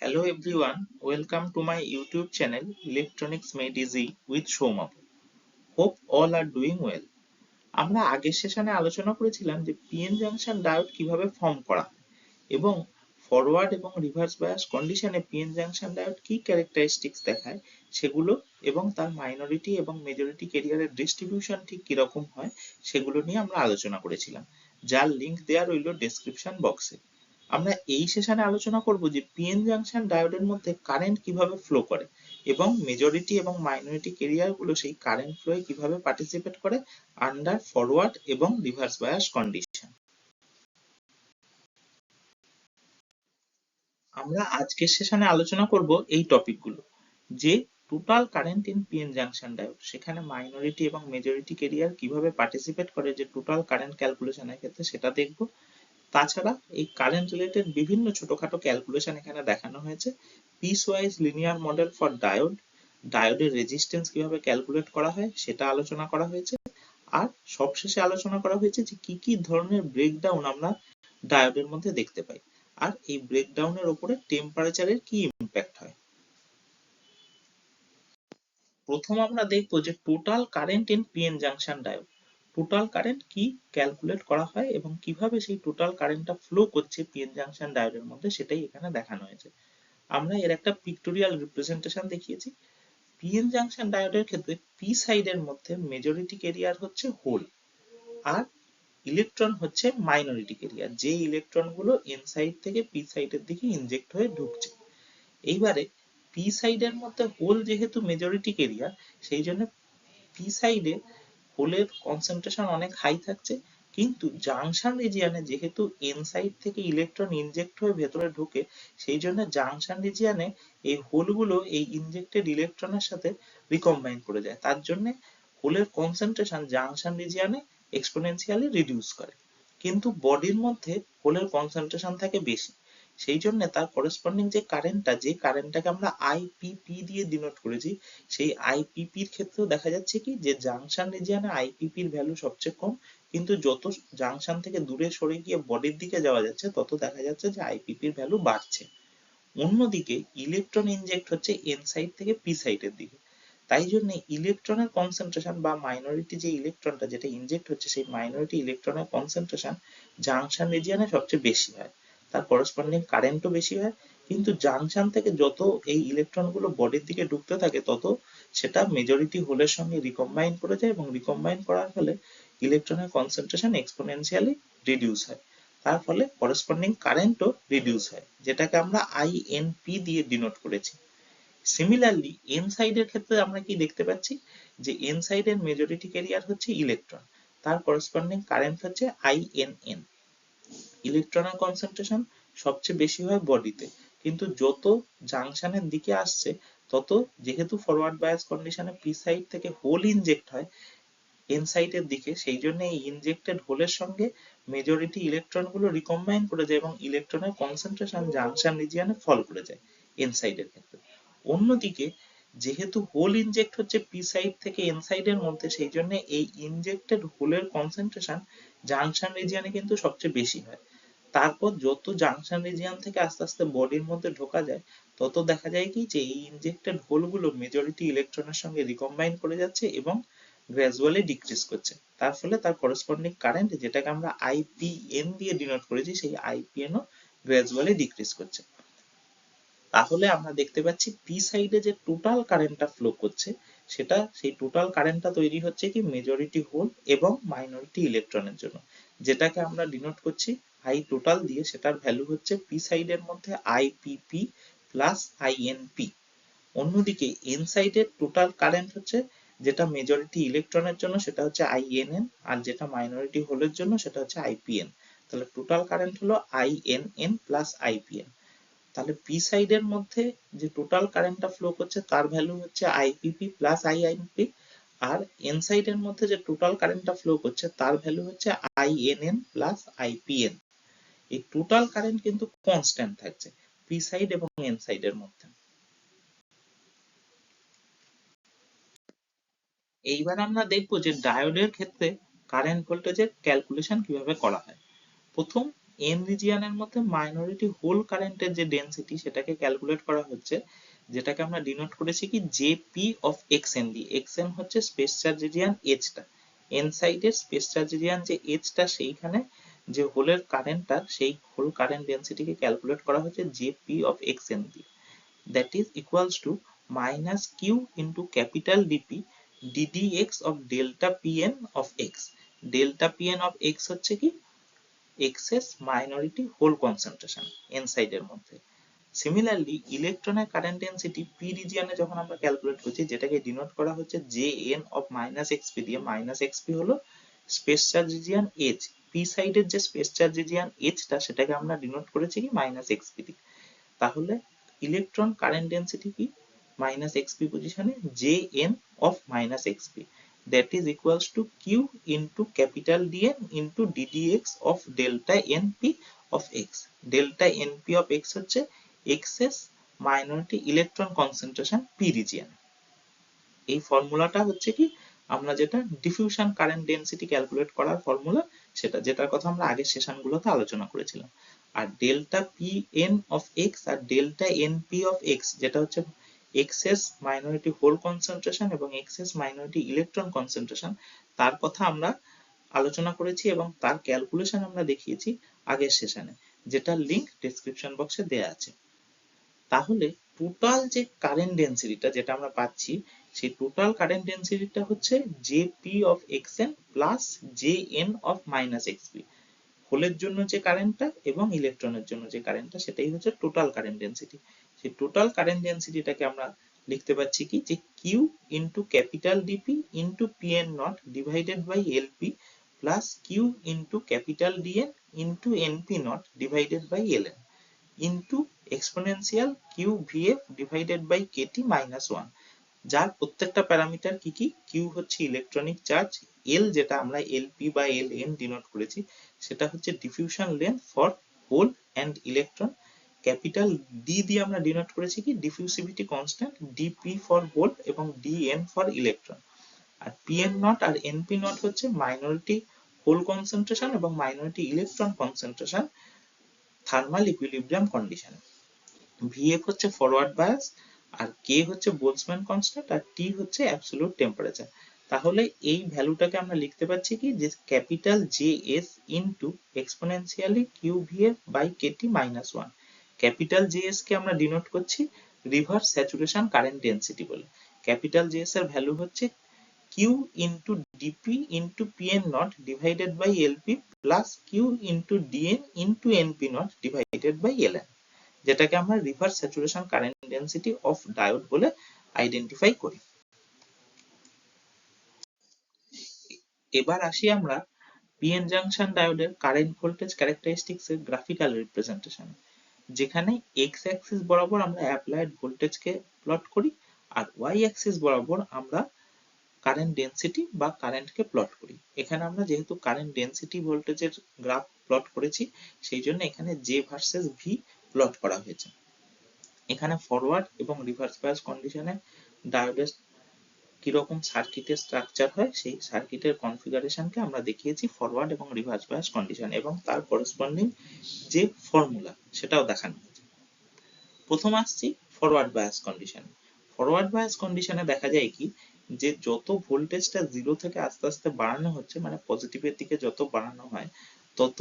Hello everyone, welcome to my YouTube channel Electronics Made Easy with Shomap. Hope all are doing well. আমরা আগের সেশনে আলোচনা করেছিলাম যে পিএন জাংশন ডায়োড কিভাবে ফর্ম করা হয় এবং ফরওয়ার্ড এবং রিভার্স বায়াস কন্ডিশনে পিএন জাংশন ডায়োড কি ক্যারেক্টারিস্টিক্স দেখায় সেগুলো এবং তার মাইনরিটি এবং মেজরিটি ক্যারিয়ারের ডিস্ট্রিবিউশন ঠিক কিরকম হয় সেগুলো নিয়ে আমরা আলোচনা করেছিলাম, যার লিংক দেওয়া রইল ডেসক্রিপশন বক্সে। আমরা এই সেশনে আলোচনা করব যে পিএন জাংশন ডায়োডের মধ্যে কারেন্ট কিভাবে ফ্লো করে এবং মেজরিটি এবং মাইনরিটি ক্যারিয়ার গুলো সেই কারেন্ট ফ্লোয়ে কিভাবে পার্টিসিপেট করে আন্ডার ফরওয়ার্ড এবং রিভার্স বায়াস কন্ডিশন। আমরা আজকের সেশনে আলোচনা করব এই টপিকগুলো, যে total current in PN junction diode, সেখানে মাইনরিটি এবং মেজরিটি ক্যারিয়ার কিভাবে পার্টিসিপেট করে যে টোটাল কারেন্ট ক্যালকুলেশনের ক্ষেত্রে সেটা দেখব। তাছাড়া এই কারেন্ট রিলেটেড বিভিন্ন ছোটখাটো ক্যালকুলেশন এখানে দেখানো হয়েছে। Piece wise linear model for diode, ডায়োডের রেজিস্ট্যান্স কিভাবে ক্যালকুলেট করা হয় সেটা আলোচনা করা হয়েছে। আর সবশেষে আলোচনা করা হয়েছে যে কি কি ধরনের ব্রেকডাউন আমরা ডায়োডের মধ্যে দেখতে পাই আর এই ব্রেকডাউনের উপরে টেম্পারেচারের কি ইম্প্যাক্ট হয়। প্রথম আমরা দেখব যে total current in PN junction diode, total current কি ক্যালকুলেট করা হয় এবং কিভাবে সেই টোটাল কারেন্টটা ফ্লো করছে পিএন জাংশন ডায়োডের মধ্যে সেটাই এখানে দেখানো হয়েছে। আমরা এর একটা পিক্টোরিয়াল রিপ্রেজেন্টেশন দেখিয়েছি। পিএন জাংশন ডায়োডের ক্ষেত্রে পি সাইডের মধ্যে মেজরিটি ক্যারিয়ার হচ্ছে হোল আর ইলেকট্রন হচ্ছে মাইনরিটি ক্যারিয়ার, যে ইলেকট্রন গুলো এন সাইড থেকে পি সাইডের দিকে ইনজেক্ট হয়ে ঢুকছে। এইবারে পি সাইডের মধ্যে হোল যেহেতু মেজরিটি ক্যারিয়ার, সেই জন্য পি সাইডে হোলের কনসেন্ট্রেশন অনেক হাই থাকছে, কিন্তু জাংশন রিজিয়নে যেহেতু এন সাইড থেকে ইলেকট্রন ইনজেক্ট হয়ে ভেতরে ঢুকে, সেই জন্য জাংশন রিজিয়নে এই হোলগুলো এই ইনজেক্টেড ইলেকট্রনের সাথে রিকম্বাইন করে যায়, তার জন্য হোলের কনসেন্ট্রেশন জাংশন রিজিয়নে এক্সপোনেনশিয়ালি রিডিউস করে। কিন্তু বডির মধ্যে হোলের কনসেন্ট্রেশন থাকে বেশি, সেই জন্য তার করেসপন্ডিং যে কারেন্টটাকে আমরা আইপিপি দিয়ে ডিনোট করেছি, সেই আইপিপির ক্ষেত্রেও দেখা যাচ্ছে কি যে জাংশন রিজিয়নে আইপিপির ভ্যালু সবচেয়ে কম, কিন্তু যত জাংশন থেকে দূরে সরে গিয়ে বডির দিকে যাওয়া যাচ্ছে তত দেখা যাচ্ছে যে আইপিপির ভ্যালু বাড়ছে। অন্যদিকে ইলেকট্রন ইনজেক্ট হচ্ছে এন সাইড থেকে পি সাইডের দিকে, তাই জন্য ইলেকট্রনের কনসেন্ট্রেশন বা মাইনরিটি যে ইলেকট্রনটা যেটা ইনজেক্ট হচ্ছে সেই মাইনরিটি ইলেকট্রনের কনসেন্ট্রেশন জাংশন রিজিয়নে সবচেয়ে বেশি হয়, তার করেসপন্ডিং কারেন্টও বেশি হয়। কিন্তু জাংশন থেকে যত এই ইলেকট্রন গুলো বডির দিকে ঢুকতে থাকে তত সেটা মেজরিটি হোলের সঙ্গে রিকম্বাইন করে যায় এবং রিকম্বাইন করার ফলে ইলেকট্রনের কনসেন্ট্রেশন এক্সপোনেনশিয়ালি রিডিউস হয়, তার ফলে করেসপন্ডিং কারেন্টও রিডিউস হয়, যেটাকে আমরা আইএনপি দিয়ে ডিনোট করেছি। সিমিলারলি এন সাইডের ক্ষেত্রে আমরা কি দেখতে পাচ্ছি যে এন সাইডের মেজরিটি ক্যারিয়ার হচ্ছে ইলেকট্রন, তার করেসপন্ডিং কারেন্ট হচ্ছে আইএনএন। ইলেকট্রনের কনসেন্ট্রেশন সবচেয়ে বেশি হয় বডিতে, কিন্তু যত জাংশনের দিকে আসছে তত, যেহেতু ফরওয়ার্ড বায়াস কন্ডিশনে পি সাইড থেকে হোল ইনজেক্ট হয় এন সাইডের দিকে, সেই জন্য এই ইনজেক্টেড হোলের সঙ্গে মেজরিটি ইলেকট্রন গুলো রিকম্বাইন করে যায় এবং ইলেকট্রনের কনসেন্ট্রেশন জাংশন রিজিয়নে ফল করে যায় এন সাইডের ক্ষেত্রে। অন্যদিকে যেহেতু হোল ইনজেক্ট হচ্ছে পি সাইড থেকে এন সাইডের মধ্যে, সেই জন্য এই ইনজেক্টেড হোলের কনসেন্ট্রেশন জাংশন রিজিয়নে কিন্তু সবচেয়ে বেশি হয়। তারপর যত জাংশন রিজিয়ন থেকে আস্তে আস্তে বডির মধ্যে ঢোকা যায় তত দেখা যায় কি যে এই ইনজেক্টেড হোলগুলো মেজরিটি ইলেকট্রনের সঙ্গে রিকম্বাইন করে যাচ্ছে এবং গ্র্যাজুয়ালি ডিক্রিজ করছে, তার ফলে তার করেসপন্ডিং কারেন্ট যেটাকে আমরা আইপিএন দিয়ে ডিনোট করেছি সেই আইপিএন ও গ্র্যাজুয়ালি ডিক্রিজ করছে। তাহলে আমরা দেখতে পাচ্ছি পি সাইডে যে টোটাল কারেন্টটা ফ্লো করছে সেটা, সেই টোটাল কারেন্টটা তৈরি হচ্ছে কি মেজরিটি হোল এবং মাইনরিটি ইলেকট্রনের জন্য, যেটাকে আমরা ডিনোট করছি আই টোটাল দিয়ে, সেটার ভ্যালু হচ্ছে পি সাইডের মধ্যে আইপিপি প্লাস আইএনপি। অন্যদিকে এন সাইডের টোটাল কারেন্ট হচ্ছে যেটা মেজরিটি ইলেকট্রনের জন্য সেটা হচ্ছে আইএনএন, আর যেটা মাইনরিটি হোলের জন্য সেটা হচ্ছে আইপিএন। তাহলে টোটাল কারেন্ট হলো আইএনএন প্লাস আইপিএন। তাহলে পি সাইডের মধ্যে যে টোটাল কারেন্টটা ফ্লো করছে তার ভ্যালু হচ্ছে আইপিপি প্লাস আইএনপি, আর এন সাইডের মধ্যে যে টোটাল কারেন্টটা ফ্লো করছে তার ভ্যালু হচ্ছে আইএনএন প্লাস আইপিএন। এই টোটাল কারেন্ট কিন্তু কনস্ট্যান্ট থাকছে পি সাইড এবং এন সাইডের মধ্যে। এইবার আমরা দেখব যে ডায়োডের ক্ষেত্রে কারেন্ট ভোল্টেজের ক্যালকুলেশন কিভাবে করা হয়। প্রথম n রিজিয়নের মধ্যে মাইনরিটি হোল কারেন্টের যে ডেন্সিটি সেটাকে ক্যালকুলেট করা হচ্ছে, যেটাকে আমরা ডিনোট করেছি কি জেপি অফ xn দিয়ে। xn হচ্ছে স্পেস চার্জ রিজিয়ন এইচটা, n সাইডের স্পেস চার্জ রিজিয়ন যে এইচটা, সেইখানে যে হোলের কারেন্টটা, সেই হোল কারেন্ট ডেন্সিটিকে ক্যালকুলেট করা হচ্ছে জেপি অফ xn দিয়ে। that is equals to minus q into capital dp ddx of delta pn of x। delta pn of x হচ্ছে কি excess minority hole concentration n সাইডের মধ্যে। সিমিলারলি ইলেকট্রনের current density p রিজিয়নে যখন আমরা calculate করছি, যেটাকে ডিনোট করা হচ্ছে jn of minus xp দিয়ে। minus xp হলো space charge region h, p সাইডের যে স্পেস চার্জ রিজিয়ন h টা, সেটাকে আমরা ডিনোট করেছি কি minus xp দিয়ে। তাহলে ইলেকট্রন কারেন্ট ডেন্সিটি কি মাইনাস xp পজিশনে jn of minus xp, that is equals to q into capital dn into ddx of delta np of x। delta np of x হচ্ছে excess minority electron concentration p region। এই ফর্মুলাটা হচ্ছে কি আমরা যেটা diffusion current density calculate করার formula, সেটা যেটার কথা আমরা আগের সেশনগুলোতে আলোচনা করেছিলাম। আর ডেল্টা pn অফ x আর ডেল্টা np অফ x, যেটা হচ্ছে এক্সেস মাইনরিটি হোল কনসেন্ট্রেশন এবং এক্সেস মাইনরিটি ইলেকট্রন কনসেন্ট্রেশন, তার কথা আমরা আলোচনা করেছি এবং তার ক্যালকুলেশন আমরা দেখিয়েছি আগের সেশনে, যেটার লিংক ডেসক্রিপশন বক্সে দেয়া আছে। তাহলে টোটাল যে কারেন্ট ডেন্সিটিটা যেটা আমরা পাচ্ছি, সেই টোটাল কারেন্ট ডেন্সিটিটা হচ্ছে JP of xn plus JN of minus XP. হোলের জন্য যে কারেন্টটা এবং ইলেকট্রনের জন্য যে কারেন্টটা, সেটাই হচ্ছে টোটাল কারেন্ট ডেন্সিটি। সেই টোটাল কারেন্ট ডেন্সিটিটাকে আমরা লিখতে পাচ্ছি কি যে Q into capital DP into PN naught divided by LP plus Q into capital DN into NP naught divided by LN into exponential Q VF divided by KT minus 1, যার প্রত্যেকটা parameter কি কি, কিউ হচ্ছে electronic charge, এল যেটা আমরা LP বা LN denote করেছি সেটা হচ্ছে diffusion length for hole and electron, capital D দিয়ে আমরা ডিনোট করেছি কি diffusivity constant DP for hole এবং ডিএন ফর ইলেকট্রন। আর পিএন নট আর এনপি নট হচ্ছে মাইনরিটি হোল কনসেন্ট্রেশন এবং minority electron concentration thermal equilibrium কন্ডিশনে। ভিএফ হচ্ছে ফরওয়ার্ড বায়াস, আর কে হচ্ছে বোলসম্যান কনস্ট্যান্ট, আর টি হচ্ছে অ্যাবসলিউট টেম্পারেচার। তাহলে এই ভ্যালুটাকে আমরা লিখতে পাচ্ছি কি যে capital J S into exponentially Q VF by KT minus 1। Capital J S কে আমরা ডিনোট করছি রিভার্স স্যাচুরেশন কারেন্ট ডেন্সিটি বলে। ক্যাপিটাল জে এস এর ভ্যালু হচ্ছে Q into DP into PN naught divided by LP plus Q into DN into NP naught divided by LN, যেটাকে আমরা reverse saturation current density of diode বলে identify করি। এবার আসি আমরা পিএন জাংশন ডায়োডের কারেন্ট ভোল্টেজ ক্যারেক্টারিস্টিক্স এর graphical representation, যেখানে এক্স অ্যাক্সিস বরাবর আমরা অ্যাপ্লাইড ভোল্টেজকে প্লট করি আর ওয়াই অ্যাক্সিস বরাবর আমরা কারেন্ট ডেন্সিটি বা কারেন্টকে প্লট করি। এখানে আমরা যেহেতু কারেন্ট ডেন্সিটি ভোল্টেজের গ্রাফ প্লট করেছি, সেই জন্য এখানে জে ভার্সেস ভি প্লট করা হয়েছে। এখানে ফরওয়ার্ড এবং রিভার্স বায়াস কন্ডিশনে ডায়োডের কিরকম সার্কিটের স্ট্রাকচার হয়, সেই সার্কিটের কনফিগারেশনকে আমরা দেখিয়েছি ফরওয়ার্ড এবং রিভার্স বায়াস কন্ডিশন এবং তার করেসপন্ডিং যে ফর্মুলা সেটাও দেখানো হয়েছে। প্রথম আসছি forward bias condition. Forward bias কন্ডিশনে দেখা যায় কি যে যত ভোল্টেজটা জিরো থেকে আস্তে আস্তে বাড়ানো হচ্ছে, মানে পজিটিভের দিকে যত বাড়ানো হয়, তত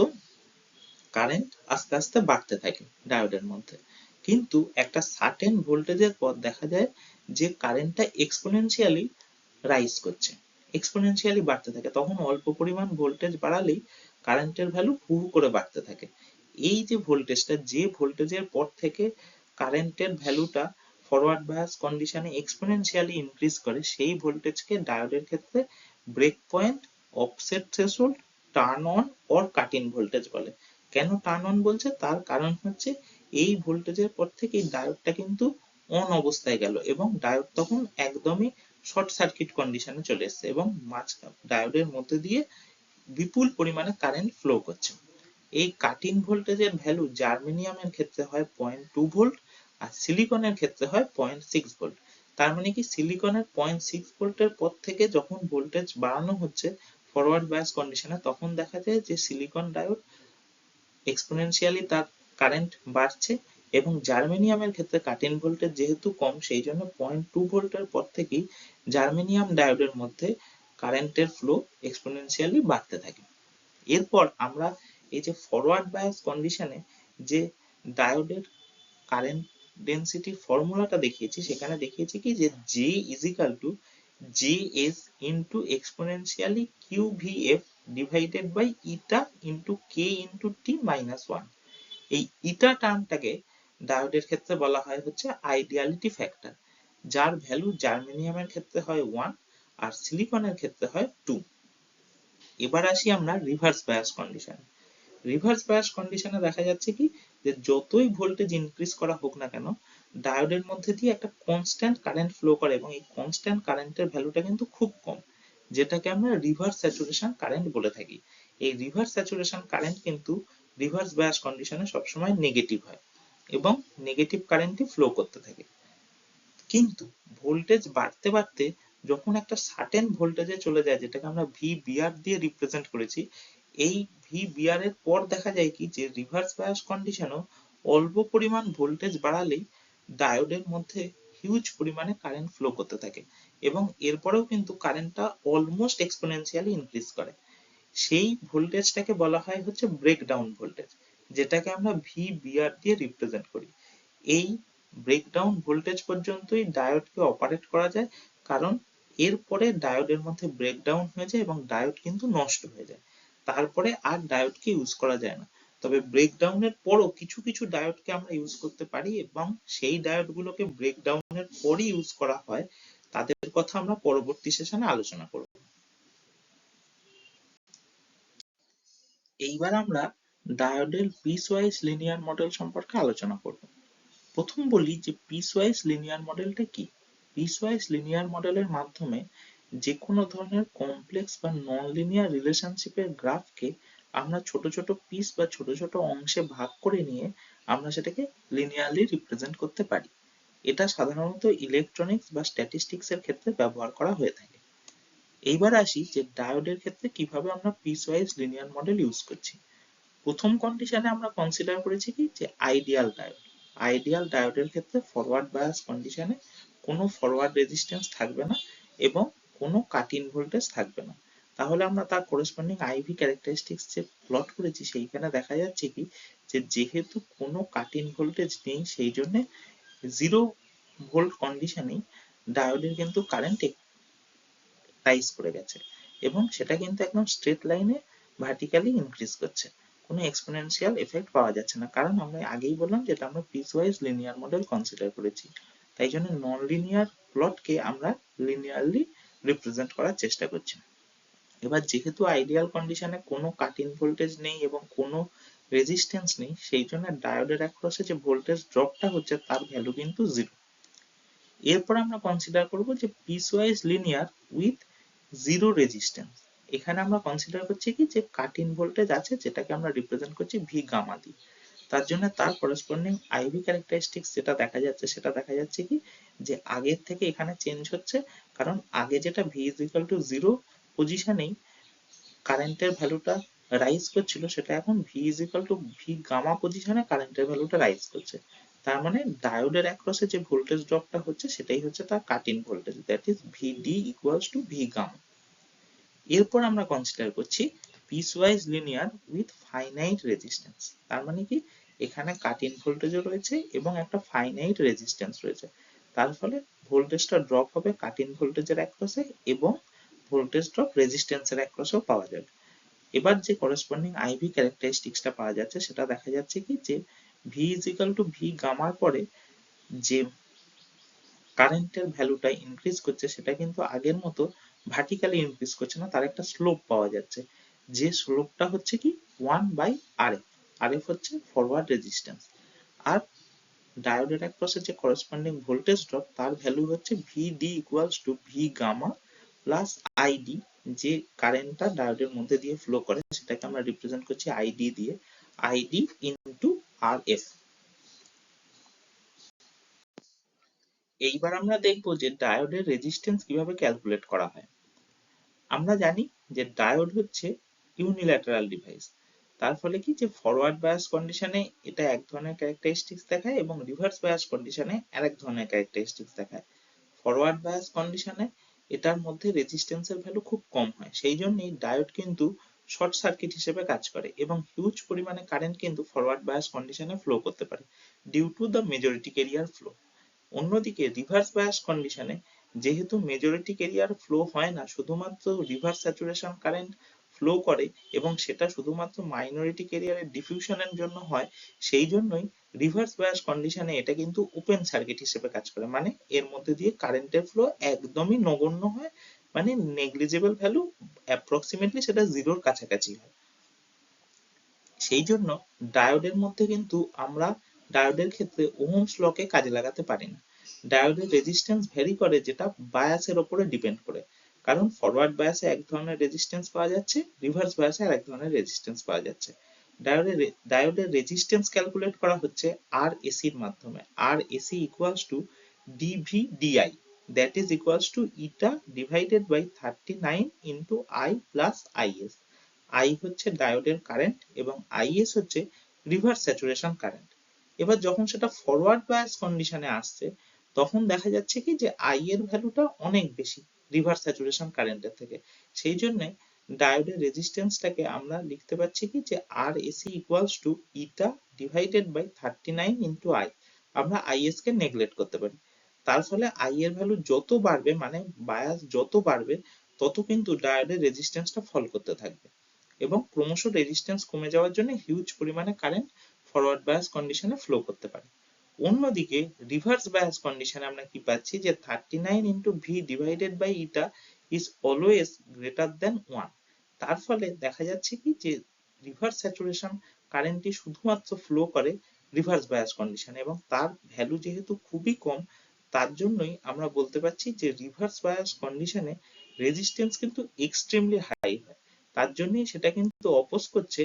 কারেন্ট আস্তে আস্তে বাড়তে থাকে ডায়োডের মধ্যে। কিন্তু একটা সার্টেন ভোল্টেজের পর দেখা যায় যে কারেন্টটা এক্সপোনেনশিয়ালি রাইজ করছে, এক্সপোনেনশিয়ালি বাড়তে থাকে। তখন অল্প পরিমাণ ভোল্টেজ বাড়ালেই কারেন্টের ভ্যালু হু হু করে বাড়তে থাকে। এই যে ভোল্টেজটা, যে ভোল্টেজের পর থেকে কারেন্টের ভ্যালুটা ফরওয়ার্ড বায়াস কন্ডিশনে এক্সপোনেনশিয়ালি ইনক্রিজ করে, সেই ভোল্টেজকে ডায়োডের ক্ষেত্রে break point, offset threshold, turn on or cut in voltage বলে। কেন টার্ন অন বলছে, তার কারণ হচ্ছে এই ভোল্টেজের পর থেকে ডায়োডটা কিন্তু অন অবস্থায় গেল এবং ডায়োড তখন একদমই শর্ট সার্কিট কন্ডিশনে চলে এসেছে এবং ডায়োডের মধ্যে দিয়ে বিপুল পরিমাণে কারেন্ট ফ্লো করছে। এই কাট ইন ভোল্টেজের ভ্যালু জার্মেনিয়ামের ক্ষেত্রে হয় 0.2 ভোল্ট আর সিলিকনের ক্ষেত্রে হয় 0.6 ভোল্ট। তার মানে কি সিলিকনের 0.6 ভোল্টের পর থেকে যখন ভোল্টেজ বাড়ানো হচ্ছে ফরওয়ার্ড বায়াস কন্ডিশনে, তখন দেখা যায় যে সিলিকন ডায়োড এক্সপোনেনশিয়ালি তার কারেন্ট বাড়ছে, এবং জার্মেনিয়ামের ক্ষেত্রে কাট ইন ভোল্টেজ যেহেতু কম, সেই জন্য 0.2 ভোল্টের পর থেকেই জার্মেনিয়াম ডায়োডের মধ্যে কারেন্টের ফ্লো এক্সপোনেনশিয়ালি বাড়তে থাকে। এরপর আমরা এই যে ফরওয়ার্ড বায়াস কন্ডিশনে যে ডায়োডের কারেন্ট ডেন্সিটি ফর্মুলাটা দেখিয়েছি, সেখানে দেখিয়েছি কি যে J is equal to Js into exponentially QVF divided by eta into K into T minus 1। এই ইটা টার্মটাকে ডায়োডের ক্ষেত্রে বলা হয় হচ্ছে আইডিয়ালিটি ফ্যাক্টর, যার ভ্যালু জার্মেনিয়ামের ক্ষেত্রে হয় 1 আর সিলিকনের ক্ষেত্রে হয় 2। এবার আসি আমরা reverse bias condition. Reverse bias কন্ডিশনে দেখা যাচ্ছে কি যে যতই ভোল্টেজ ইনক্রিজ করা হোক না কেন, ডায়োডের মধ্যে দিয়ে একটা কনস্ট্যান্ট কারেন্ট ফ্লো করে, এবং এই কনস্ট্যান্ট কারেন্টের ভ্যালুটা কিন্তু খুব কম, যেটাকে আমরা রিভার্স স্যাচুরেশন কারেন্ট বলে থাকি। এই রিভার্স স্যাচুরেশন কারেন্ট কিন্তু রিভার্স বায়াস কন্ডিশনে সবসময় নেগেটিভ হয় এবং নেগেটিভ কারেন্টই ফ্লো করতে থাকে। কিন্তু ভোল্টেজ বাড়তে বাড়তে যখন একটা সার্টেন ভোল্টেজে চলে যায়, যেটাকে আমরা VBR দিয়ে রিপ্রেজেন্ট করেছি, এই VBR এর পর দেখা যায় কি যে রিভার্স বায়াস কন্ডিশনও অল্প পরিমাণ ভোল্টেজ বাড়ালেই ডায়োডের মধ্যে হিউজ পরিমাণে কারেন্ট ফ্লো করতে থাকে, এবং এরপরেও কিন্তু কারেন্টটা অলমোস্ট এক্সপোনেনশিয়ালি ইনক্রিজ করে। সেই ভোল্টেজটাকে বলা হয় হচ্ছে ব্রেকডাউন ভোল্টেজ, যেটাকে আমরা VBR দিয়ে রিপ্রেজেন্ট করি। এই ব্রেকডাউন ভোল্টেজ পর্যন্তই ডায়োডকে অপারেট করা যায়, কারণ এরপরে ডায়োডের মধ্যে ব্রেকডাউন হয়ে যায় এবং ডায়োড কিন্তু নষ্ট হয়ে যায়। তারপরে আর ডায়োডকে ইউজ করা যায় না। তবে ব্রেকডাউনের পরও কিছু কিছু ডায়োডকে আমরা ইউজ করতে পারি, এবং সেই ডায়োডগুলোকে ব্রেকডাউনের পরই ইউজ করা হয়, তাদের কথা আমরা পরবর্তী সেশনে আলোচনা করব। এইবার আমরা ডায়োডের পিসওয়াইজ লিনিয়ার মডেল সম্পর্কে আলোচনা করব। প্রথম বলি যে পিসওয়াইজ লিনিয়ার মডেলটা কি। পিসওয়াইজ লিনিয়ার মডেলের মাধ্যমে যে কোনো ধরনের কমপ্লেক্স বা নন লিনিয়ার রিলেশনশিপের গ্রাফকে আমরা ছোট ছোট পিস বা ছোট ছোট অংশে ভাগ করে নিয়ে আমরা সেটাকে লিনিয়ারলি রিপ্রেজেন্ট করতে পারি। এটা সাধারণত ইলেকট্রনিক্স বা স্ট্যাটিস্টিক্স এর ক্ষেত্রে ব্যবহার করা হয়ে থাকে। এইবার আসি যে ডায়োডের ক্ষেত্রে কিভাবে আমরা পিসওয়াইজ লিনিয়ার মডেল ইউজ করছি। প্রথম কন্ডিশনে আমরা কনসিডার করেছি কি যে আইডিয়াল ডায়োড। আইডিয়াল ডায়োডের ক্ষেত্রে ফরওয়ার্ড বায়াস কন্ডিশনে কোনো ফরওয়ার্ড রেজিস্ট্যান্স থাকবে না এবং কোনো কাট ইন ভোল্টেজ থাকবে না। তাহলে আমরা তার করেসপন্ডিং আইভি ক্যারেক্টারিস্টিক্স যে প্লট করেছি, সেইখানে দেখা যাচ্ছে কি যে যেহেতু কোনো কাট ইন ভোল্টেজ নেই, সেই জন্য 0 ভোল্ট কন্ডিশনেই ডায়োডের কিন্তু কারেন্ট রাইজ করে গেছে, এবং সেটা কিন্তু একদম স্ট্রেট লাইনে ভার্টিক্যালি ইনক্রিজ করছে। কোনো এক্সপোনেনশিয়াল এফেক্ট পাওয়া যাচ্ছে না, কারণ আমরা আগেই বললাম যেটা আমরা পিসওয়াইজ লিনিয়ার মডেল কনসিডার করেছি। তাই জন্য নন লিনিয়ার প্লটকে আমরা লিনিয়ারলি রিপ্রেজেন্ট করার চেষ্টা করছি। এবার যেহেতু আইডিয়াল কন্ডিশনে কোনো কাট ইন ভোল্টেজ নেই এবং কোনো রেজিস্ট্যান্স নেই, সেই জন্য ডায়োডের অ্যাক্রসে যে ভোল্টেজ ড্রপটা হচ্ছে তার ভ্যালু কিন্তু 0। এরপর আমরা কনসিডার করব যে পিসওয়াইজ লিনিয়ার উইথ 0 রেজিস্ট্যান্স। এখানে আমরা কনসিডার করছি কি যে কাট ইন ভোল্টেজ আছে, যেটাকে আমরা রিপ্রেজেন্ট করছি ভি গামা দিয়ে। তার জন্য তার করেসপন্ডিং আইভি ক্যারেক্টারিস্টিক্স যেটা দেখা যাচ্ছে, সেটা দেখা যাচ্ছে কি যে আগের থেকে এখানে চেঞ্জ হচ্ছে, কারণ আগে যেটা ভি ইজ ইকুয়াল টু 0 পজিশনেই কারেন্টের ভ্যালুটা রাইজ করছিল, সেটা এখন V is equal to V gamma পজিশনে কারেন্টের ভ্যালুটা রাইজ করছে। তার মানে ডায়োডের অ্যাক্রসে যে ভোল্টেজ ড্রপটা হচ্ছে, সেটাই হচ্ছে তার cut in voltage, that is VD equals to V gamma. এরপর আমরা কনসিডার করছি piecewise linear with finite resistance. তার মানে কি এখানে কাট ইন ভোল্টেজও রয়েছে এবং একটা ফাইনাইট রেজিস্ট্যান্স রয়েছে, তার ফলে ভোল্টেজটা ড্রপ হবে কাট ইন ভোল্টেজের অ্যাক্রসে এবং ভোল্টেজ ড্রপ রেজিস্ট্যান্সের অ্যাক্রসেও পাওয়া যাবে। এবার যে করেসপন্ডিং আইভি ক্যারেক্টারিস্টিক্সটা পাওয়া যাচ্ছে, সেটা দেখা যাচ্ছে কি যে V is equal to V গামার পরে যে কারেন্টের ভ্যালুটা ইনক্রিজ করছে, সেটা কিন্তু আগের মতো ভার্টিক্যালি ইনক্রিজ করছে না, তার একটা স্লোপ পাওয়া যাচ্ছে, যে স্লোপটা হচ্ছে কি 1/RF। RF হচ্ছে ফরওয়ার্ড রেজিস্ট্যান্স, আর ডায়োডের অ্যাক্রসে যে করেসপন্ডিং ভোল্টেজ ড্রপ, তার ভ্যালু হচ্ছে VD equals to V gamma plus ID. যে কারেন্টটা ডায়োডের মধ্যে দিয়ে ফ্লো করে, সেটাকে আমরা রিপ্রেজেন্ট করছি আইডি দিয়ে, আইডি ইনটু আরএফ। এইবার আমরা দেখব যে ডায়োডের রেজিস্ট্যান্স কিভাবে ক্যালকুলেট করা হয়। আমরা জানি যে ডায়োড হচ্ছে ইউনিল্যাটারাল ডিভাইস, তার ফলে কি যে ফরওয়ার্ড বায়াস কন্ডিশনে এটা এক ধরনের ক্যারেক্টারিস্টিক্স দেখায় এবং রিভার্স বায়াস কন্ডিশনে আরেক ধরনের ক্যারেক্টারিস্টিক্স দেখায়। ফরওয়ার্ড বায়াস কন্ডিশনে এটার মধ্যে রেজিস্ট্যান্সের ভ্যালু খুব কম হয়, সেই জন্যই ডায়োড কিন্তু শর্ট সার্কিট হিসেবে কাজ করে এবং হিউজ পরিমাণে কারেন্ট কিন্তু ফরওয়ার্ড বায়াস কন্ডিশনে ফ্লো করতে পারে due to the majority carrier flow. অন্যদিকে রিভার্স বায়াস কন্ডিশনে যেহেতু মেজরিটি ক্যারিয়ার ফ্লো হয় না, শুধুমাত্র রিভার্স স্যাচুরেশন কারেন্ট ফ্লো করে এবং সেটা শুধুমাত্র মাইনরিটি ক্যারিয়ারের ডিফিউশনের জন্য হয়, সেই জন্যই রিভার্স বায়াস কন্ডিশনে এটা কিন্তু ওপেন সার্কিট হিসেবে কাজ করে, মানে এর মধ্যে দিয়ে কারেন্টের ফ্লো একদমই নগণ্য হয়, মানে নেগলিজেবল ভ্যালু, অ্যাপ্রক্সিমেটলি সেটা জিরোর কাছাকাছি হয়। সেই জন্য ডায়োডের মধ্যে কিন্তু আমরা ডায়োডের ক্ষেত্রে ওহমস ল কে কাজে লাগাতে পারি না। ডায়োডের রেজিস্ট্যান্স ভ্যারি করে যেটা বায়াসের উপরে ডিপেন্ড করে, কারণ ফরওয়ার্ড বায়াসে এক ধরনের রেজিস্ট্যান্স পাওয়া যাচ্ছে, রিভার্স বায়াসে আরেক ধরনের রেজিস্ট্যান্স পাওয়া যাচ্ছে। ডায়োডের রেজিস্ট্যান্স ক্যালকুলেট করা হচ্ছে আর এসি এর মাধ্যমে। R AC equals to DV DI, that is equals to eta divided by 39 into I plus IS. I হচ্ছে ডায়োডের কারেন্ট এবং আইএস হচ্ছে রিভার্স স্যাচুরেশন কারেন্ট। এবার যখন সেটা ফরওয়ার্ড বায়াস কন্ডিশনে আসছে, তখন দেখা যাচ্ছে কি যে আই এর ভ্যালুটা অনেক বেশি রিভার্স স্যাচুরেশন কারেন্টের থেকে। সেই জন্য ডায়োডের রেজিস্ট্যান্সটাকে আমরা লিখতে পাচ্ছি কি যে R AC equals to eta divided by 39 into I. আমরা আইএস কে নেগলেক্ট করতে পারি। তার ফলে আই এর ভ্যালু যত বাড়বে, মানে বায়াস যত বাড়বে, তত কিন্তু ডায়োডের রেজিস্ট্যান্সটা ফল করতে থাকবে এবং ক্রমশ রেজিস্ট্যান্স কমে যাওয়ার জন্য হিউজ পরিমাণে কারেন্ট ফরওয়ার্ড বায়াস কন্ডিশনে ফ্লো করতে পারে। অন্যদিকে রিভার্স বায়াস কন্ডিশনে আমরা কি পাচ্ছি যে 39 into V divided by eta is always greater than 1। তার ফলে দেখা যাচ্ছে কি যে রিভার্স স্যাচুরেশন কারেন্টটি শুধুমাত্র ফ্লো করে রিভার্স বায়াস কন্ডিশনে এবং তার ভ্যালু যেহেতু খুবই কম, তার জন্যই আমরা বলতে পারছি যে রিভার্স বায়াস কন্ডিশনে রেজিস্ট্যান্স কিন্তু এক্সট্রিমলি হাই হয়। তার জন্যই সেটা কিন্তু অপোজ করছে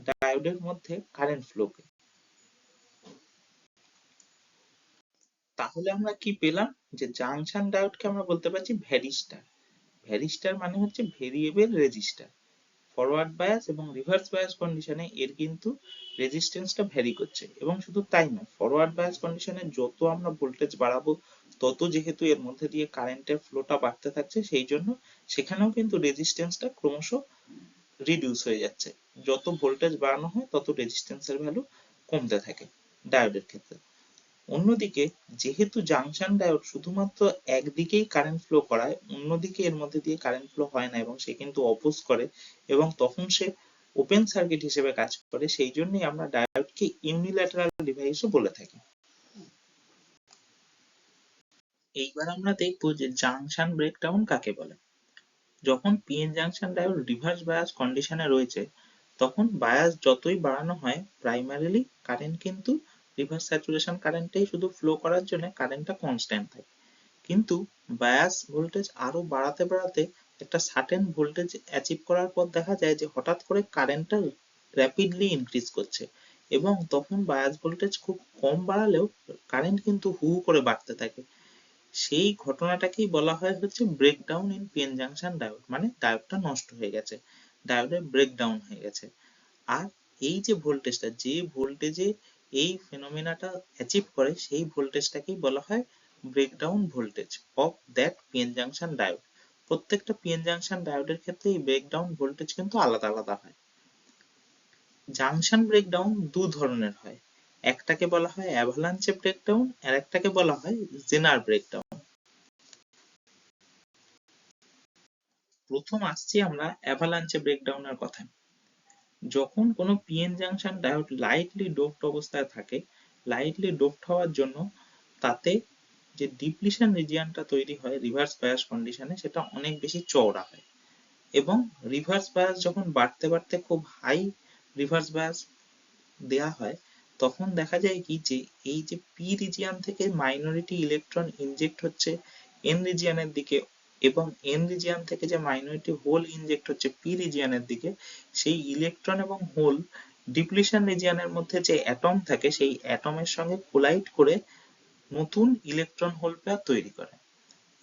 ডায়োডের মধ্যে কারেন্ট ফ্লোকে। তাহলে আমরা কি পেলাম যে জাংশন ডায়োডকে আমরা বলতে পারছি ভ্যারিস্টার। ভ্যারিস্টার মানে হচ্ছে ভেরিয়েবল রেজিস্টার। ফরওয়ার্ড বায়াস এবং রিভার্স বায়াস কন্ডিশনে এর কিন্তু রেজিস্ট্যান্সটা ভ্যারি করছে এবং শুধু তাই নয়, ফরওয়ার্ড বায়াস কন্ডিশনে যত আমরা ভোল্টেজ বাড়াবো তত যেহেতু এর মধ্যে দিয়ে কারেন্টের ফ্লোটা বাড়তে থাকছে, সেই জন্য সেখানেও কিন্তু রেজিস্ট্যান্সটা ক্রমশ রিডিউস হয়ে যাচ্ছে। যত ভোল্টেজ বাড়ানো হয় তত রেজিস্ট্যান্সের ভ্যালু কমতে থাকে ডায়োডের ক্ষেত্রে। অন্যদিকে যেহেতু জাংশন ডায়োড শুধুমাত্র একদিকেই কারেন্ট ফ্লো করায়, অন্যদিকে এর মধ্যে দিয়ে কারেন্ট ফ্লো হয় না এবং সে কিন্তু অপোজ করে এবং তখন সে ওপেন সার্কিট হিসেবে কাজ করে, সেই জন্যই আমরা ডায়োডকে ইউনিল্যাটারাল ডিভাইসও বলে থাকি। এইবার আমরা দেখবো যে জাংশন ব্রেকডাউন কাকে বলে। যখন PN junction diode reverse bias কন্ডিশনে রয়েছে, তখন বায়াস যতই বাড়ানো হয় প্রাইমারিলি কারেন্ট কিন্তু রিভার্স স্যাচুরেশন কারেন্টেই শুধু ফ্লো করার জন্য কারেন্টটা কনস্ট্যান্ট থাকে। কিন্তু বায়াস ভোল্টেজ আরো বাড়াতে বাড়াতে একটা সার্টেন ভোল্টেজ অ্যাচিভ করার পর দেখা যায় যে হঠাৎ করে কারেন্টটা র্যাপিডলি ইনক্রিজ করছে এবং তখন বায়াস ভোল্টেজ খুব কম বাড়ালেও কারেন্ট কিন্তু হু হু করে বাড়তে থাকে। সেই ঘটনাটাকেই বলা হয় হচ্ছে breakdown in PN junction diode, মানে ডায়োডটা নষ্ট হয়ে গেছে, ডায়োডের ব্রেকডাউন হয়ে গেছে। আর এই যে ভোল্টেজটা, যে ভোল্টেজে এই ফেনোমেনাটা অ্যাচিভ করে, সেই ভোল্টেজটাকেই বলা হয় breakdown voltage of that PN junction diode. প্রত্যেকটা পিএন জাংশন ডায়োডের ক্ষেত্রে এই ব্রেকডাউন ভোল্টেজ কিন্তু আলাদা আলাদা হয়। জাংশন ব্রেকডাউন দু ধরনের হয়, একটাকে বলা হয় অ্যাভালাঞ্চে ব্রেকডাউন আর একটাকে বলা হয় জেনার ব্রেকডাউন। প্রথম আসছি আমরা অ্যাভালাঞ্চে ব্রেকডাউনের কথায়। যখন কোনো PN junction diode lightly doped অবস্থায় থাকে, লাইটলি ডোপড হওয়ার জন্য তাতে যে ডিপ্লিশন রিজিয়নটা তৈরি হয় রিভার্স বায়াস কন্ডিশনে, সেটা অনেক বেশি চওড়া হয় এবং রিভার্স বায়াস যখন বাড়তে বাড়তে খুব হাই রিভার্স বায়াস দেয়া হয়, তখন দেখা যায় কি যে এই যে পি রিজিয়ন থেকে মাইনরিটি ইলেকট্রন ইনজেক্ট হচ্ছে এন রিজিয়নের দিকে এবং এন রিজিয়ন থেকে যে মাইনরিটি হোল ইনজেক্ট হচ্ছে পি রিজিয়নের দিকে, সেই ইলেকট্রন এবং হোল ডিপ্লিশন রিজিয়নের মধ্যে যে অ্যাটম থাকে সেই অ্যাটমের সঙ্গে কোলাইড করে নতুন ইলেকট্রন হোল পেয়ার তৈরি করে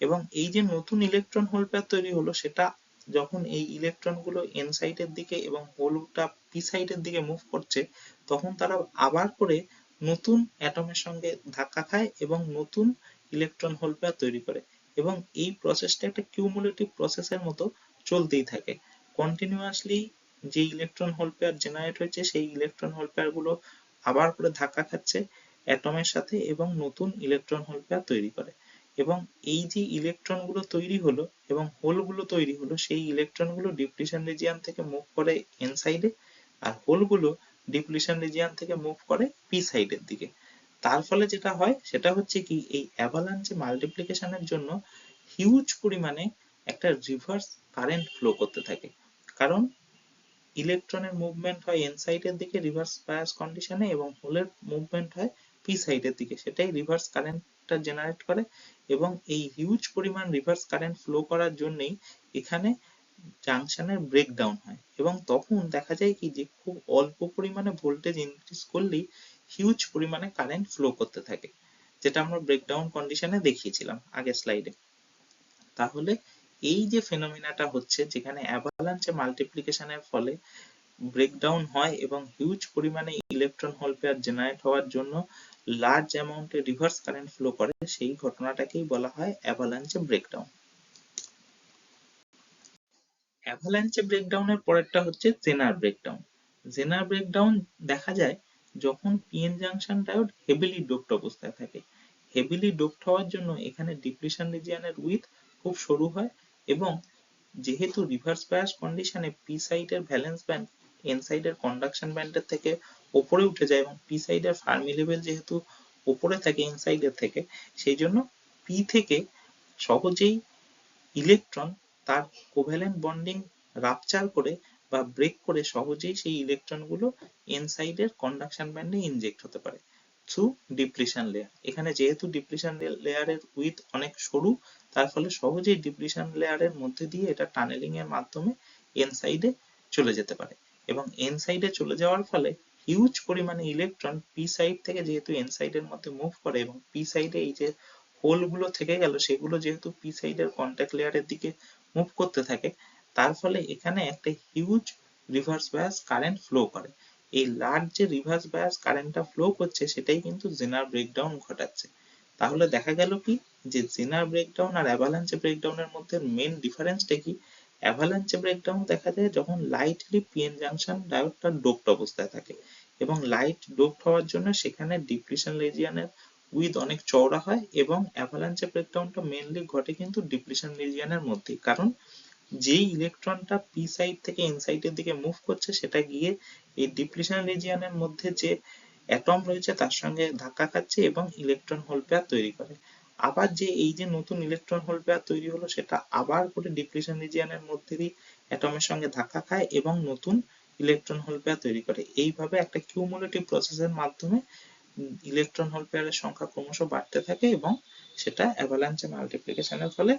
এবং এই যে নতুন ইলেকট্রন হোল পেয়ার তৈরি হলো, সেটা যখন এই ইলেকট্রন গুলো এন সাইডের দিকে এবং হোলটা পি সাইডের দিকে মুভ করছে, তখন তারা আবার করে নতুন অ্যাটমের সঙ্গে ধাক্কা খায় এবং নতুন ইলেকট্রন হোল পেয়ার তৈরি করে, এবং এই প্রসেসটা একটা কিউমুলেটিভ প্রসেসের মতো চলতেই থাকে। কন্টিনিউয়াসলি যে ইলেকট্রন হোল পেয়ার জেনারেট হয়েছে সেই ইলেকট্রন হোল পেয়ার গুলো আবার করে ধাক্কা খাচ্ছে অ্যাটমের সাথে এবং নতুন ইলেকট্রন হোল পেয়ার তৈরি করে। এবং এই যে ইলেকট্রন গুলো তৈরি হলো এবং হোল গুলো তৈরি হলো, সেই ইলেকট্রন গুলো ডিপ্লিশন রিজিয়ন থেকে মুভ করে এন সাইডে, আর হোল গুলো ডিপ্লিশন রিজিয়ন থেকে মুভ করে পি সাইডের দিকে। তার ফলে যেটা হয় সেটা হচ্ছে কি, এই অ্যাভালাঞ্চে মাল্টিপ্লিকেশনের জন্য হিউজ পরিমাণে একটা রিভার্স কারেন্ট ফ্লো করতে থাকে। কারণ ইলেকট্রনের মুভমেন্ট হয় এন সাইডের দিকে রিভার্স বায়াস কন্ডিশনে এবং হোলের মুভমেন্ট হয় পি সাইডের দিকে, সেটাই রিভার্স কারেন্টটা জেনারেট করে। এবং এই হিউজ পরিমাণ রিভার্স কারেন্ট ফ্লো করার জন্যই এখানে জাংশনের ব্রেকডাউন হয়, এবং তখন দেখা যায় কি যে খুব অল্প পরিমাণে ভোল্টেজ ইনক্রিজ করলেই হিউজ পরিমাণে কারেন্ট ফ্লো করতে থাকে, যেটা আমরা ব্রেকডাউন কন্ডিশনে দেখিয়েছিলাম আগের স্লাইডে। তাহলে এই যে ফেনোমেনাটা হচ্ছে, যেখানে অ্যাভালাঞ্চে মাল্টিপ্লিকেশনের ফলে ব্রেকডাউন হয় এবং হিউজ পরিমাণে ইলেকট্রন হোল পেয়ার জেনারেট হওয়ার জন্য লার্জ অ্যামাউন্টে রিভার্স কারেন্ট ফ্লো করে, সেই ঘটনাটাকেই বলা হয় অ্যাভালাঞ্চে ব্রেকডাউন। অ্যাভালাঞ্চে ব্রেকডাউনের পরেরটা হচ্ছে জেনার ব্রেকডাউন। জেনার ব্রেকডাউন দেখা যায় যখন PN junction diode heavily doped অবস্থায় থাকে। হেভিলি ডোপড হওয়ার জন্য এখানে ডিপ্লিশন রিজিয়নের উইথ খুব সরু হয়, এবং যেহেতু রিভার্স বায়াস কন্ডিশনে পি সাইডের ভ্যালেন্স ব্যান্ড এন সাইডের কন্ডাকশন ব্যান্ডের থেকে ওপরে উঠে যায়, এবং পি সাইডের ফার্মি লেভেল যেহেতু ওপরে থাকে এন সাইডের থেকে, সেই জন্য পি থেকে সহজেই ইলেকট্রন তার কোভ্যালেন্ট বন্ডিং রাপচার করে বা ব্রেক করে সহজেই সেই ইলেকট্রন গুলো এন সাইডের কন্ডাকশন ব্যান্ডে ইনজেক্ট হতে পারে থ্রু ডিপ্লিশন লেয়ার। এখানে যেহেতু ডিপ্লিশন লেয়ারের উইথ অনেক সরু, তার ফলে সহজেই ডিপ্লিশন লেয়ারের মধ্যে দিয়ে এটা টানেলিং এর মাধ্যমে এন সাইডে চলে যেতে পারে, এবং এন সাইডে চলে যাওয়ার ফলে হিউজ পরিমাণে ইলেকট্রন পি সাইড থেকে যেহেতু এন সাইডের মধ্যে মুভ করে, এবং পি সাইডে এই যে হোল গুলো থেকে গেল সেগুলো যেহেতু পি সাইডের কন্টাক্ট লেয়ারের দিকে মুভ করতে থাকে, তার ফলে এখানে একটা huge reverse bias current flow করে। এই লার্জ যে রিভার্স বায়াস কারেন্টটা ফ্লো করছে সেটাই কিন্তু জেনার ব্রেকডাউন ঘটাচ্ছে। তাহলে দেখা গেল কি যে জেনার ব্রেকডাউন আর অ্যাভালাঞ্চে ব্রেকডাউনের মধ্যে মেন ডিফারেন্সটা কি, অ্যাভালাঞ্চে ব্রেকডাউন দেখা যায় যখন লাইটলি পিএন জাংশন ডায়োডটা ডোপড অবস্থায় থাকে, এবং লাইট ডোপড হওয়ার জন্য সেখানে ডিপ্লিশন রিজিয়নের উইথ অনেক চওড়া হয়, এবং অ্যাভালাঞ্চে ব্রেকডাউনটা মেনলি ঘটে কিন্তু ডিপ্লিশন রিজিয়নের মধ্যেই। কারণ যেই ইলেকট্রনটা পি সাইড থেকে এন সাইডের দিকে মুভ করছে সেটা গিয়ে এই ডিপ্লিশন রিজিয়নের মধ্যে যে অ্যাটম রয়েছে তার সঙ্গে ধাক্কা খাচ্ছে এবং ইলেকট্রন হোল পেয়ার তৈরি করে। আবার যে এই যে নতুন ইলেকট্রন হোল পেয়ার তৈরি হলো সেটা আবার করে ডিপ্লিশন রিজিয়নের মধ্যে দিয়ে অ্যাটমের সঙ্গে ধাক্কা খায় এবং নতুন ইলেকট্রন হোল পেয়ার তৈরি করে। এইভাবে একটা কিউমুলেটিভ প্রসেসের মাধ্যমে ইলেকট্রন হোল পেয়ারের সংখ্যা ক্রমশ বাড়তে থাকে, এবং সেটা অ্যাভালাঞ্চে মাল্টিপ্লিকেশনের ফলে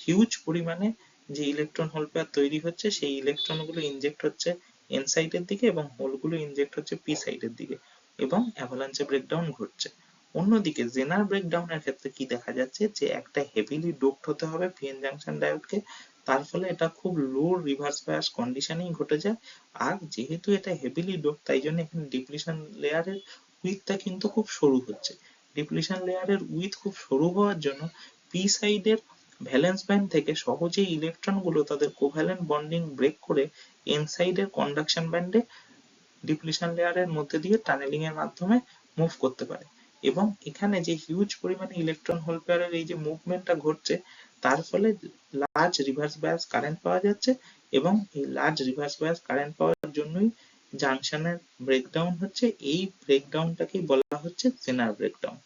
হিউজ পরিমাণে যে ইলেকট্রন হোল পেয়ার তৈরি হচ্ছে সেই ইলেকট্রন গুলো ইনজেক্ট হচ্ছে এন সাইডের দিকে এবং হোল গুলো ইনজেক্ট হচ্ছে পি সাইডের দিকে, এবং অ্যাভালাঞ্চে ব্রেকডাউন ঘটছে। অন্যদিকে জেনার ব্রেকডাউনের ক্ষেত্রে কি দেখা যাচ্ছে যে একটা হেভিলি ডোপড হতে হবে পিএন জাংশন ডায়োডকে, তার ফলে এটা খুব লো রিভার্স বায়াস কন্ডিশনেই ঘটে যায়। আর যেহেতু এটা হেভিলি ডোপড তাই জন্য এখানে ডিপ্লিশন লেয়ারের উইথটা কিন্তু খুব সরু হচ্ছে। ডিপ্লিশন লেয়ারের উইথ খুব সরু হওয়ার জন্য পি সাইডের ভ্যালেন্স ব্যান্ড থেকে সহজেই ইলেকট্রন গুলো তাদের কোভ্যালেন্ট বন্ডিং ব্রেক করে এন সাইডের কন্ডাকশন ব্যান্ডে ডিপ্লিশন লেয়ারের মধ্যে দিয়ে টানেলিং এর মাধ্যমে মুভ করতে পারে। এবং এখানে যে হিউজ পরিমাণে ইলেকট্রন হোল পেয়ারের এই যে মুভমেন্টটা ঘটছে তার ফলে লার্জ রিভার্স বায়াস কারেন্ট পাওয়া যাচ্ছে, এবং এই লার্জ রিভার্স বায়াস কারেন্ট পাওয়ার জন্যই জাংশনের ব্রেকডাউন হচ্ছে। এই ব্রেকডাউনটাকেই বলা হচ্ছে জেনার ব্রেকডাউন।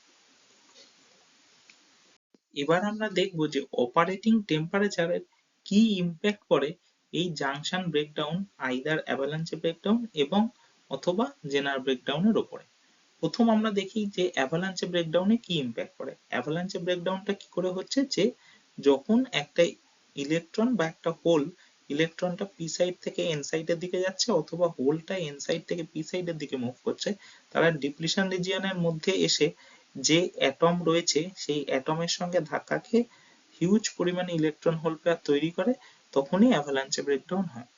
এবার আমরা দেখব যে অপারেটিং টেম্পারেচারের কি ইম্প্যাক্ট পড়ে এই জাংশন ব্রেকডাউন, আইদার অ্যাভালাঞ্চে ব্রেকডাউন এবং অথবা জেনার ব্রেকডাউনের উপরে। প্রথম আমরা দেখি যে অ্যাভালাঞ্চে ব্রেকডাউনে কি ইম্প্যাক্ট পড়ে। অ্যাভালাঞ্চে ব্রেকডাউনটা কি করে হচ্ছে, যে যখন একটা ইলেকট্রন বা একটা হোল ইলেকট্রনটা পি সাইড থেকে এন সাইডের দিকে যাচ্ছে অথবা হোলটা এন সাইড থেকে পি সাইডের দিকে মুভ করছে, তারা ডিপ্লিশন রিজিয়নের মধ্যে এসে যে অ্যাটম রয়েছে সেই অ্যাটমের সঙ্গে ধাক্কা খেয়ে হিউজ পরিমাণে ইলেকট্রন হোল পেয়ার তৈরি করে, তখনই অ্যাভালাঞ্চে ব্রেকডাউন হয়।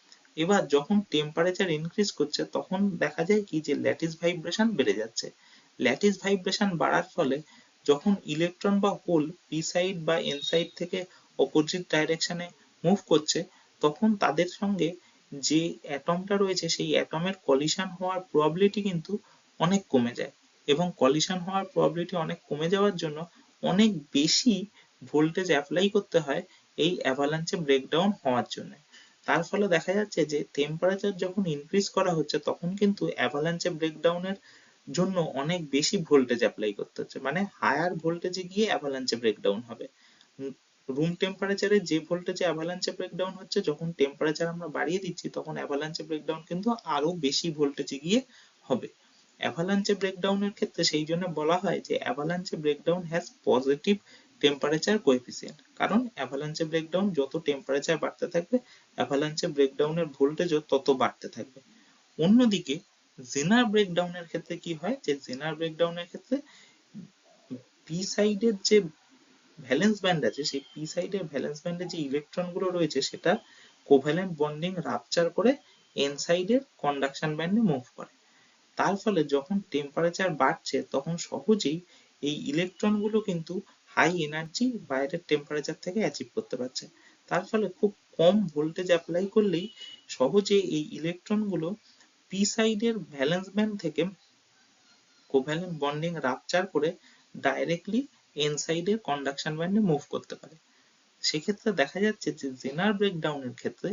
এবার যখন টেম্পারেচার ইনক্রিজ করছে তখন দেখা যায় কি যে ল্যাটিস ভাইব্রেশন বেড়ে যাচ্ছে। ল্যাটিস ভাইব্রেশন বাড়ার ফলে যখন ইলেকট্রন বা হোল পি সাইড বা এন সাইড থেকে অপোজিট ডাইরেকশনে মুভ করছে, তখন তাদের সঙ্গে যে অ্যাটমটা রয়েছে সেই অ্যাটমের কলিশন হওয়ার প্রবাবিলিটি কিন্তু অনেক কমে যায়, এবং কলিশন হওয়ার প্রবাবিলিটি অনেক কমে যাওয়ার জন্য অনেক বেশি ভোল্টেজ অ্যাপ্লাই করতে হয় এই অ্যাভালাঞ্চে ব্রেকডাউন হওয়ার জন্য। তার ফলে দেখা যাচ্ছে যে টেম্পারেচার যখন ইনক্রিজ করা হচ্ছে তখন কিন্তু অ্যাভালাঞ্চে ব্রেকডাউনের জন্য অনেক বেশি ভোল্টেজ অ্যাপ্লাই করতে হচ্ছে, মানে হায়ার ভোল্টেজে গিয়ে অ্যাভালাঞ্চে ব্রেকডাউন হবে। রুম টেম্পারেচারে যে ভোল্টেজে অ্যাভালাঞ্চে ব্রেকডাউন হচ্ছে, যখন টেম্পারেচার আমরা বাড়িয়ে দিচ্ছি তখন অ্যাভালাঞ্চে ব্রেকডাউন কিন্তু আরো বেশি ভোল্টেজে গিয়ে হবে। অ্যাভালাঞ্চে ব্রেকডাউনের ক্ষেত্রে সেই জন্য বলা হয় যে avalanche breakdown has positive temperature coefficient, কারণ অ্যাভালাঞ্চে ব্রেকডাউন যত টেম্পারেচার বাড়তে থাকবে অ্যাভালাঞ্চে ব্রেকডাউনের ভোল্টেজও তত বাড়তে থাকবে। অন্যদিকে জেনার ব্রেকডাউনের ক্ষেত্রে কি হয়, যে জেনার ব্রেকডাউনের ক্ষেত্রে পি সাইডের যে ভ্যালেন্স ব্যান্ড আছে সেই পি সাইডের ভ্যালেন্স ব্যান্ডে যে ইলেকট্রন গুলো রয়েছে সেটা কোভ্যালেন্ট বন্ডিং রাপচার করে এন সাইডের কন্ডাকশন ব্যান্ডে মুভ করে। তার ফলে যখন টেম্পারেচার বাড়ছে তখন সহজেই এই ইলেকট্রন গুলো কিন্তু হাই এনার্জি বাইরের টেম্পারেচার থেকে অ্যাচিভ করতে পারছে। তার ফলে খুব কম ভোল্টেজ অ্যাপ্লাই করলেই সহজে এই ইলেকট্রন গুলো পি সাইডের ভ্যালেন্স ব্যান্ড থেকে কোভ্যালেন্ট বন্ডিং রাপচার করে ডাইরেক্টলি এন সাইডের কন্ডাকশন ব্যান্ডে মুভ করতে পারে। সেক্ষেত্রে দেখা যাচ্ছে যে জেনার ব্রেকডাউনের ক্ষেত্রে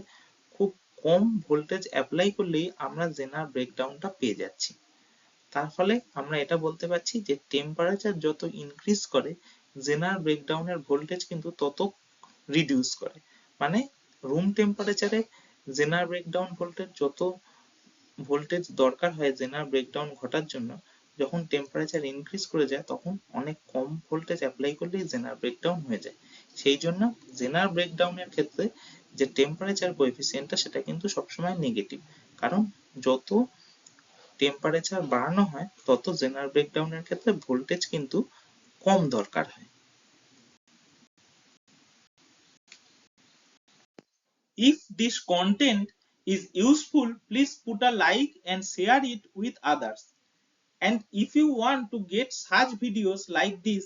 খুব কম ভোল্টেজ অ্যাপ্লাই করলেই আমরা জেনার ব্রেকডাউনটা পেয়ে যাচ্ছি। তার ফলে আমরা এটা বলতে পারছি যে টেম্পারেচার যত ইনক্রিজ করে জেনার ব্রেকডাউনের ভোল্টেজ কিন্তু তত রিডিউস করে। মানে রুম টেম্পারেচারে জেনার ব্রেকডাউন ভোল্টেজ যত ভোল্টেজ দরকার হয় জেনার ব্রেকডাউন ঘটার জন্য, যখন টেম্পারেচার ইনক্রিজ করে যায় তখন অনেক কম ভোল্টেজ অ্যাপ্লাই করলেই জেনার ব্রেকডাউন হয়ে যায়। সেই জন্য জেনার ব্রেকডাউনের ক্ষেত্রে যে টেম্পারেচার কোএফিসিয়েন্টটা সেটা কিন্তু সবসময় নেগেটিভ, কারণ যত টেম্পারেচার বাড়ানো হয় তত জেনার ব্রেকডাউনের ক্ষেত্রে ভোল্টেজ কিন্তু কম দরকার হয়। If this content is useful, please put a like and share it with others. And if you want to get such videos like this,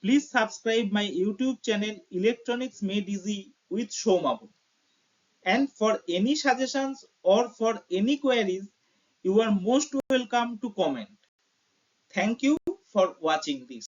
please subscribe my YouTube channel Electronics Made Easy with Shomabu. And for any suggestions or for any queries, you are most welcome to comment. Thank you for watching this.